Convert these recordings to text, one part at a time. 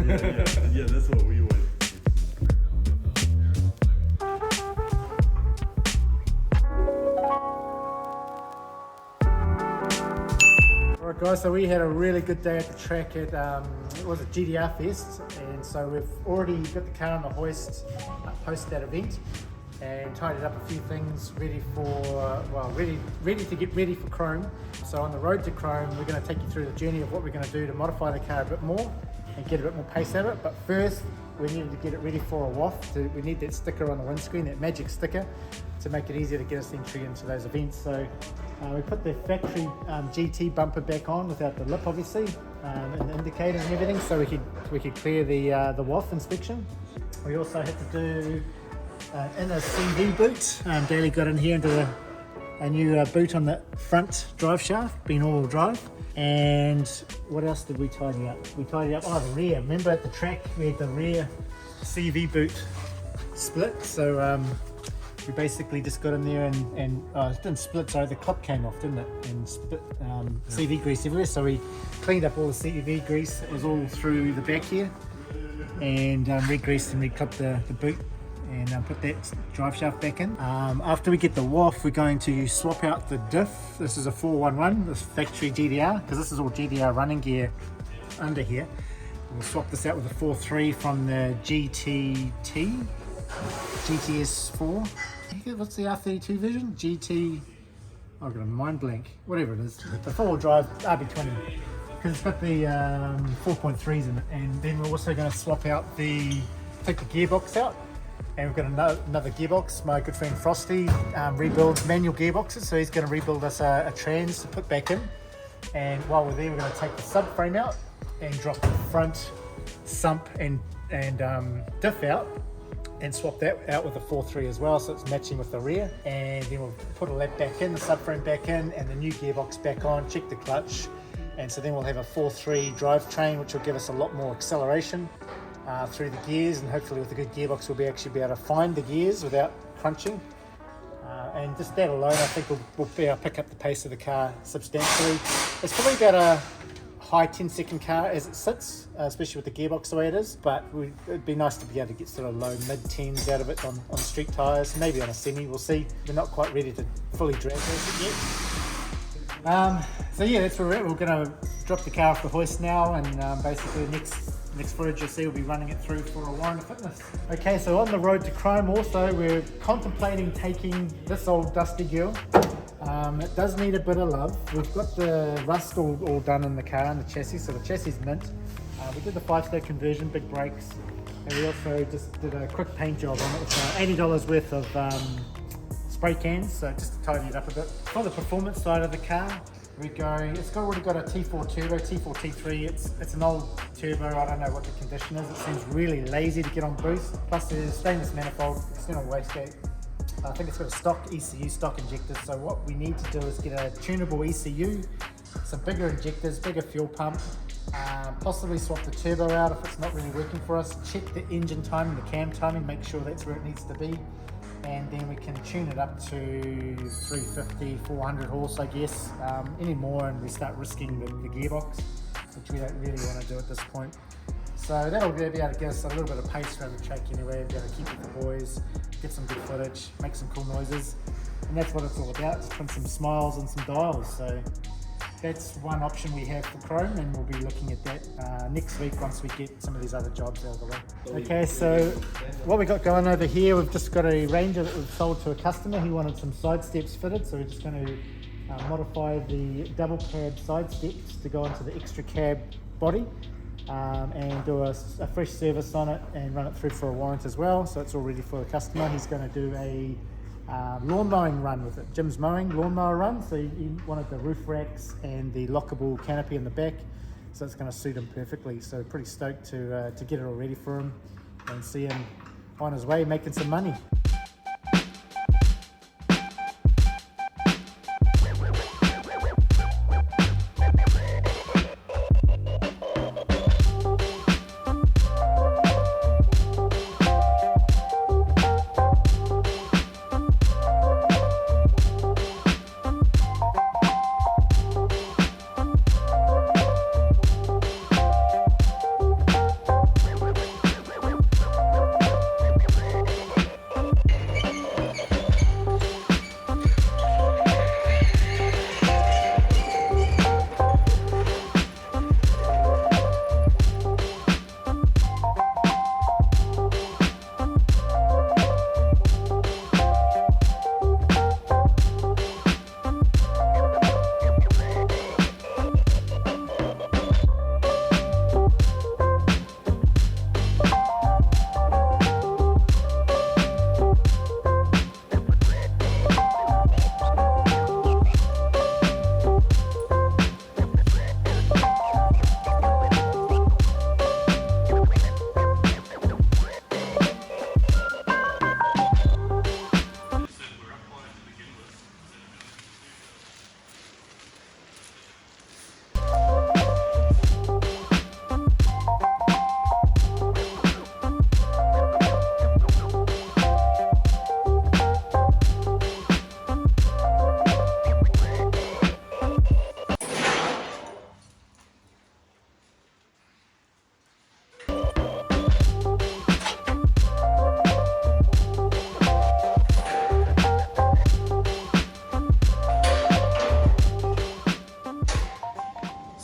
Yeah, that's what we want. Alright guys, so we had a really good day at the track at, it was a GDR Fest, and so we've already got the car on the hoist post that event and tidied up a few things ready for, ready to get ready for Chrome. So on the road to Chrome, we're going to take you through the journey of what we're going to do to modify the car a bit more and get a bit more pace out of it. But first, we needed to get it ready for a waft. We need that sticker on the windscreen, that magic sticker, to make it easier to get us entry into those events. So we put the factory GT bumper back on without the lip, obviously, and the indicators and everything, so we could clear the waft inspection. We also had to do in a CV boot. Daly got in here into a new boot on the front drive shaft, being all-wheel drive. And what else did we tidy up? We tidied up, the rear. Remember at the track we had the rear CV boot split, so we basically just got in there and it didn't split, sorry, the clip came off, didn't it? And split CV grease everywhere, so we cleaned up all the CV grease. It was all through the back here, and re-greased and re-clipped the boot and put that drive shaft back in. After we get the waft, we're going to swap out the diff. This is a 411, this factory GDR, because this is all GDR running gear under here. We'll swap this out with the 4.3 from the GTS4. What's the R32 version? GT, I've got a mind blank, whatever it is. The 4-wheel drive RB20, because it's got the 4.3s in it. And then we're also going to swap out take the gearbox out. And we've got another gearbox. My good friend Frosty rebuilds manual gearboxes, so he's going to rebuild us a trans to put back in. And while we're there, we're going to take the subframe out and drop the front sump and diff out, and swap that out with the 4.3 as well, so it's matching with the rear. And then we'll put a lap back in, the subframe back in, and the new gearbox back on, check the clutch. And so then we'll have a 4.3 drivetrain, which will give us a lot more acceleration through the gears, and hopefully with a good gearbox we'll actually be able to find the gears without crunching. And just that alone, I think we'll be able to pick up the pace of the car substantially. It's probably about a high 10-second car as it sits, especially with the gearbox the way it is, but it'd be nice to be able to get sort of low mid-10s out of it on street tyres, maybe on a semi, we'll see. We're not quite ready to fully drag race it yet. So yeah, that's where we're at. We're going to drop the car off the hoist now, and basically the next footage you'll see, we'll be running it through for a warrant of fitness. Okay, so on the road to Chrome also, we're contemplating taking this old dusty girl. It does need a bit of love. We've got the rust all done in the car and the chassis, so the chassis is mint. We did the 5-star conversion, big brakes, and we also just did a quick paint job on it with $80 worth of spray cans, so just to tidy it up a bit. For the performance side of the car, it's already got a T4 turbo, T4 T3. It's an old turbo. I don't know what the condition is. It seems really lazy to get on boost. Plus there's stainless manifold, external wastegate. I think it's got a stock ECU, stock injectors. So what we need to do is get a tunable ECU, some bigger injectors, bigger fuel pump, possibly swap the turbo out if it's not really working for us. Check the engine timing, the cam timing, make sure that's where it needs to be. And then we can tune it up to 350, 400 horse, I guess, any more, and we start risking the gearbox, which we don't really want to do at this point. So that'll be able to give us a little bit of pace around the track anyway, be able to keep with the boys, get some good footage, make some cool noises, and that's what it's all about, just put some smiles and some dials. So that's one option we have for Chrome, and we'll be looking at that next week once we get some of these other jobs out of the way. Okay, so what we got going over here, we've just got a Ranger that we've sold to a customer. He wanted some side steps fitted, so we're just going to modify the double cab side steps to go into the extra cab body, and do a fresh service on it and run it through for a warrant as well. So it's all ready for the customer. He's going to do a lawn mowing run with it. Jim's mowing, lawnmower run. So he wanted the roof racks and the lockable canopy in the back. So it's going to suit him perfectly. So pretty stoked to get it all ready for him and see him on his way making some money.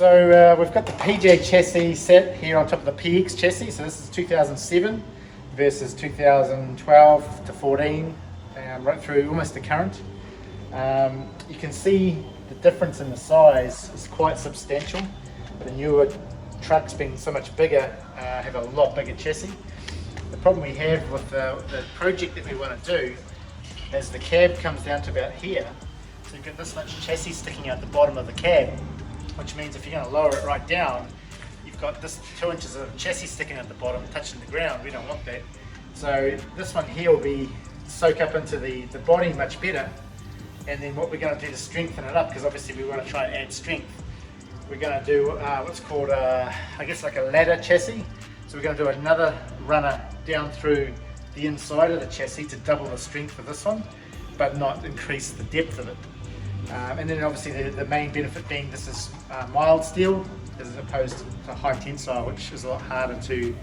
So we've got the PJ chassis set here on top of the PX chassis. So this is 2007 versus 2012 to 14, right through almost the current. You can see the difference in the size is quite substantial. The newer trucks, being so much bigger, have a lot bigger chassis. The problem we have with the project that we want to do is the cab comes down to about here. So you've got this much chassis sticking out the bottom of the cab, which means if you're going to lower it right down, you've got this 2 inches of chassis sticking at the bottom, touching the ground. We don't want that. So this one here will be soak up into the body much better. And then what we're going to do to strengthen it up, because obviously we want to try and add strength, we're going to do what's called I guess like a ladder chassis. So we're going to do another runner down through the inside of the chassis to double the strength of this one, but not increase the depth of it. And then obviously the main benefit being this is mild steel as opposed to high tensile, which is a lot harder to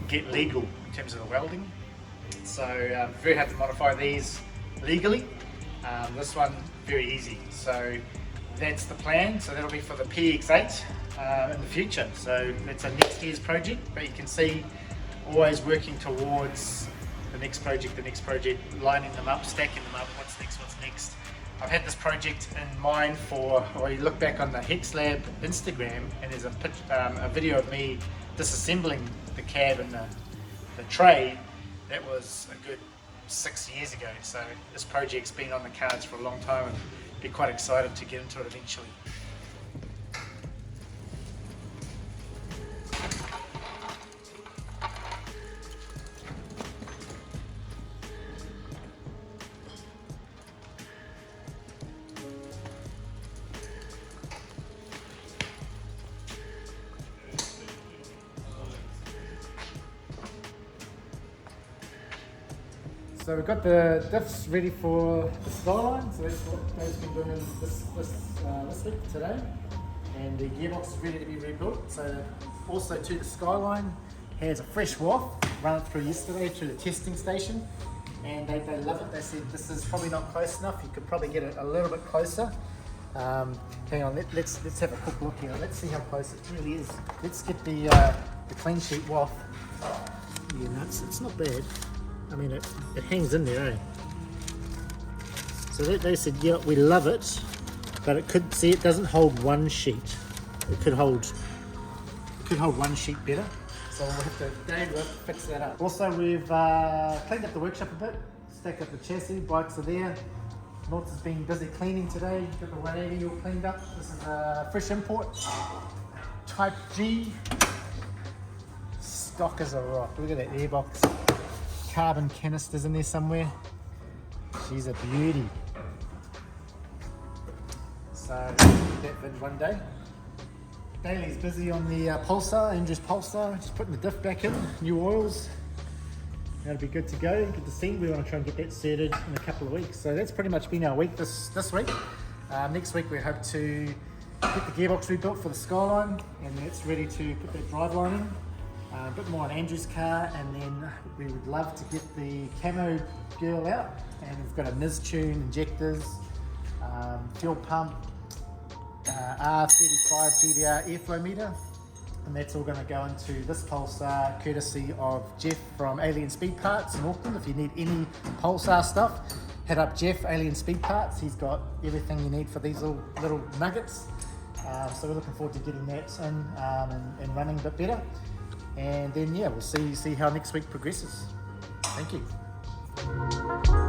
get legal in terms of the welding. So very hard to modify these legally. This one very easy. So that's the plan. So that'll be for the PX8 in the future. So that's a next year's project, but you can see always working towards the next project, lining them up, stacking them up, what's next. I've had this project in mind for, or you look back on the HEXLab Instagram and there's a video of me disassembling the cab and the tray. That was a good 6 years ago. So this project's been on the cards for a long time and be quite excited to get into it eventually. So we've got the diffs ready for the Skyline, so that's what Dave's been doing this week, today. And the gearbox is ready to be rebuilt. So also to the Skyline has a fresh waft, run it through yesterday through the testing station. And they love it. They said this is probably not close enough, you could probably get it a little bit closer. Hang on, let's have a quick look here. Let's see how close it really is. Let's get the clean sheet waft. Yeah, no, it's not bad. I mean, it hangs in there, eh? So they said, yeah, we love it, but it doesn't hold one sheet. It could hold one sheet better. So we'll have to, Dave will fix that up. Also, we've cleaned up the workshop a bit, stacked up the chassis, bikes are there. Nortz has been busy cleaning today, got the 180 all cleaned up. This is a fresh import, Type G. Stock as a rock. Look at that airbox. Carbon canisters in there somewhere. She's a beauty. So that vid one day. Daly's busy on the Pulsar, Andrew's Pulsar, just putting the diff back in, new oils. That'll be good to go. Good to see. We want to try and get that sorted in a couple of weeks. So that's pretty much been our week this week. Next week we hope to get the gearbox rebuilt for the Skyline, and it's ready to put that driveline in. A bit more on Andrew's car, and then we would love to get the camo girl out, and we've got a NIS tune, injectors, fuel pump, R35 GDR airflow meter, and that's all going to go into this Pulsar courtesy of Jeff from Alien Speed Parts in Auckland. If you need any Pulsar stuff, hit up Jeff, Alien Speed Parts. He's got everything you need for these little nuggets. So we're looking forward to getting that in and running a bit better. And then, yeah, we'll see how next week progresses. Thank you.